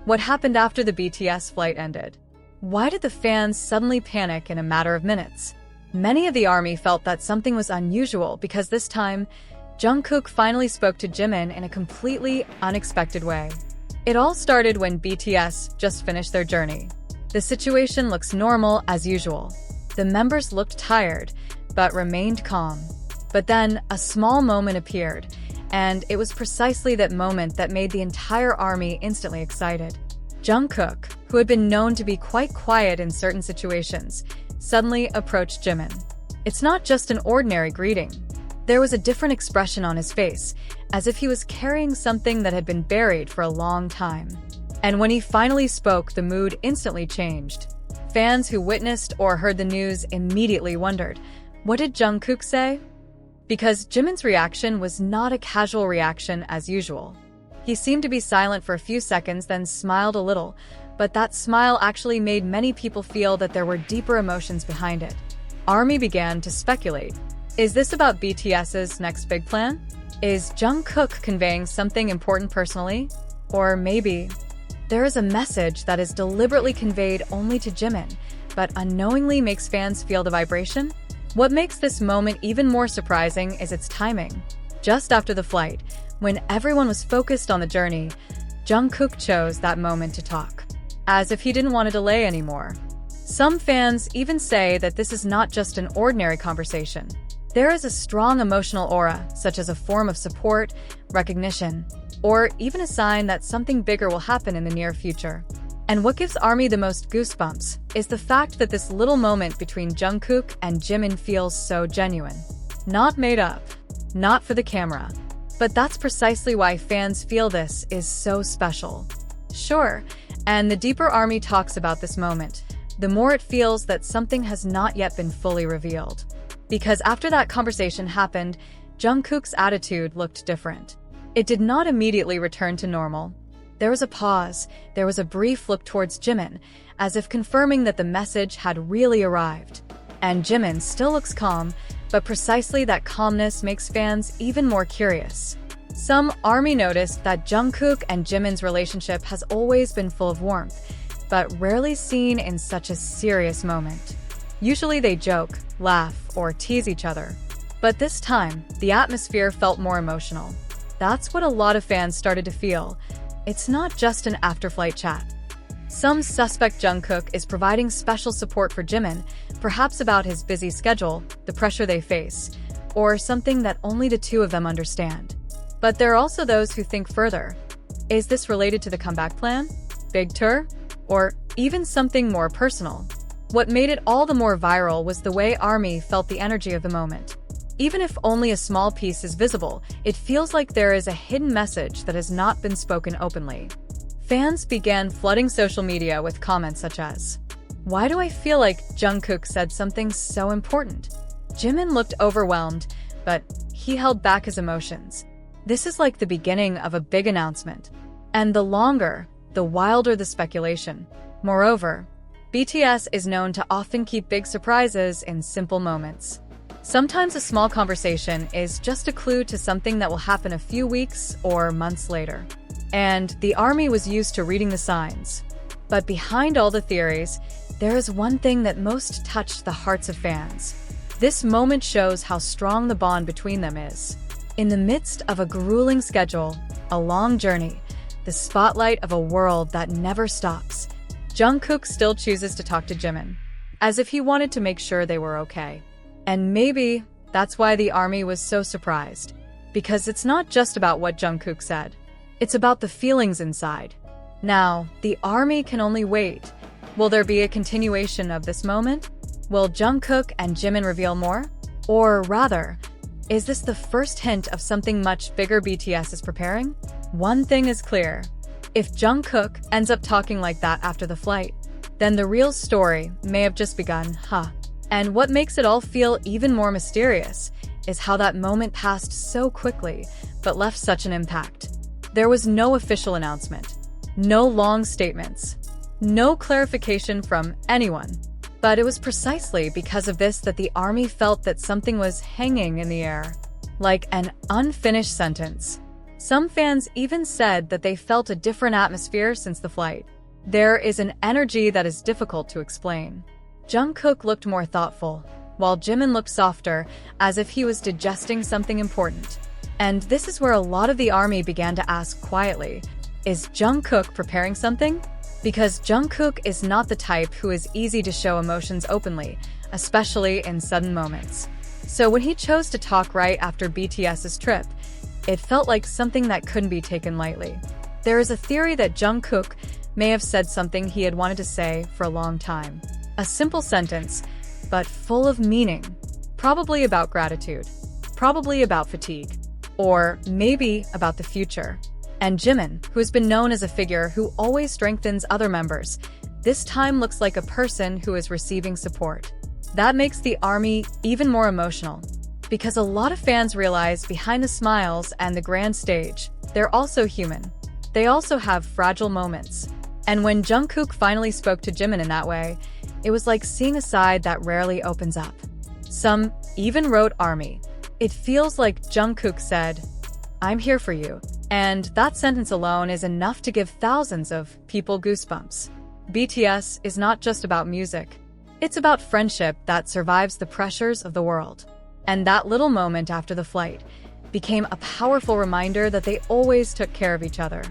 What happened after the BTS flight ended? Why did the fans suddenly panic in a matter of minutes? Many of the army felt that something was unusual because this time, Jungkook finally spoke to Jimin in a completely unexpected way. It all started when BTS just finished their journey. The situation looks normal as usual. The members looked tired, but remained calm. But then, a small moment appeared, and it was precisely that moment that made the entire army instantly excited. Jungkook, who had been known to be quite quiet in certain situations, suddenly approached Jimin. It's not just an ordinary greeting. There was a different expression on his face, as if he was carrying something that had been buried for a long time. And when he finally spoke, the mood instantly changed. Fans who witnessed or heard the news immediately wondered, what did Jungkook say? Because Jimin's reaction was not a casual reaction as usual. He seemed to be silent for a few seconds, then smiled a little, but that smile actually made many people feel that there were deeper emotions behind it. ARMY began to speculate. Is this about BTS's next big plan? Is Jungkook conveying something important personally? Or maybe there is a message that is deliberately conveyed only to Jimin, but unknowingly makes fans feel the vibration? What makes this moment even more surprising is its timing. Just after the flight, when everyone was focused on the journey, Jungkook chose that moment to talk, as if he didn't want to delay anymore. Some fans even say that this is not just an ordinary conversation. There is a strong emotional aura, such as a form of support, recognition, or even a sign that something bigger will happen in the near future. And what gives ARMY the most goosebumps is the fact that this little moment between Jungkook and Jimin feels so genuine. Not made up, not for the camera. But that's precisely why fans feel this is so special. Sure, and the deeper ARMY talks about this moment, the more it feels that something has not yet been fully revealed. Because after that conversation happened, Jungkook's attitude looked different. It did not immediately return to normal. There was a pause, there was a brief look towards Jimin, as if confirming that the message had really arrived. And Jimin still looks calm, but precisely that calmness makes fans even more curious. Some ARMY noticed that Jungkook and Jimin's relationship has always been full of warmth, but rarely seen in such a serious moment. Usually they joke, laugh, or tease each other. But this time, the atmosphere felt more emotional. That's what a lot of fans started to feel. It's not just an after-flight chat. Some suspect Jungkook is providing special support for Jimin, perhaps about his busy schedule, the pressure they face, or something that only the two of them understand. But there are also those who think further. Is this related to the comeback plan? Big tour? Or even something more personal? What made it all the more viral was the way ARMY felt the energy of the moment. Even if only a small piece is visible, it feels like there is a hidden message that has not been spoken openly. Fans began flooding social media with comments such as, "Why do I feel like Jungkook said something so important?" Jimin looked overwhelmed, but he held back his emotions. This is like the beginning of a big announcement. And the longer, the wilder the speculation. Moreover, BTS is known to often keep big surprises in simple moments. Sometimes a small conversation is just a clue to something that will happen a few weeks or months later. And the ARMY was used to reading the signs. But behind all the theories, there is one thing that most touched the hearts of fans. This moment shows how strong the bond between them is. In the midst of a grueling schedule, a long journey, the spotlight of a world that never stops, Jungkook still chooses to talk to Jimin, as if he wanted to make sure they were okay. And maybe that's why the ARMY was so surprised. Because it's not just about what Jungkook said. It's about the feelings inside. Now, the ARMY can only wait. Will there be a continuation of this moment? Will Jungkook and Jimin reveal more? Or rather, is this the first hint of something much bigger BTS is preparing? One thing is clear. If Jungkook ends up talking like that after the flight, then the real story may have just begun, And what makes it all feel even more mysterious is how that moment passed so quickly, but left such an impact. There was no official announcement, no long statements, no clarification from anyone. But it was precisely because of this that the ARMY felt that something was hanging in the air, like an unfinished sentence. Some fans even said that they felt a different atmosphere since the flight. There is an energy that is difficult to explain. Jungkook looked more thoughtful, while Jimin looked softer, as if he was digesting something important. And this is where a lot of the ARMY began to ask quietly, is Jungkook preparing something? Because Jungkook is not the type who is easy to show emotions openly, especially in sudden moments. So when he chose to talk right after BTS's trip, it felt like something that couldn't be taken lightly. There is a theory that Jungkook may have said something he had wanted to say for a long time. A simple sentence, but full of meaning. Probably about gratitude. Probably about fatigue. Or maybe about the future. And Jimin, who has been known as a figure who always strengthens other members, this time looks like a person who is receiving support. That makes the ARMY even more emotional, because a lot of fans realize behind the smiles and the grand stage, they're also human. They also have fragile moments. And when Jungkook finally spoke to Jimin in that way, it was like seeing a side that rarely opens up. Some even wrote ARMY. It feels like Jungkook said, "I'm here for you." And that sentence alone is enough to give thousands of people goosebumps. BTS is not just about music. It's about friendship that survives the pressures of the world. And that little moment after the flight became a powerful reminder that they always took care of each other.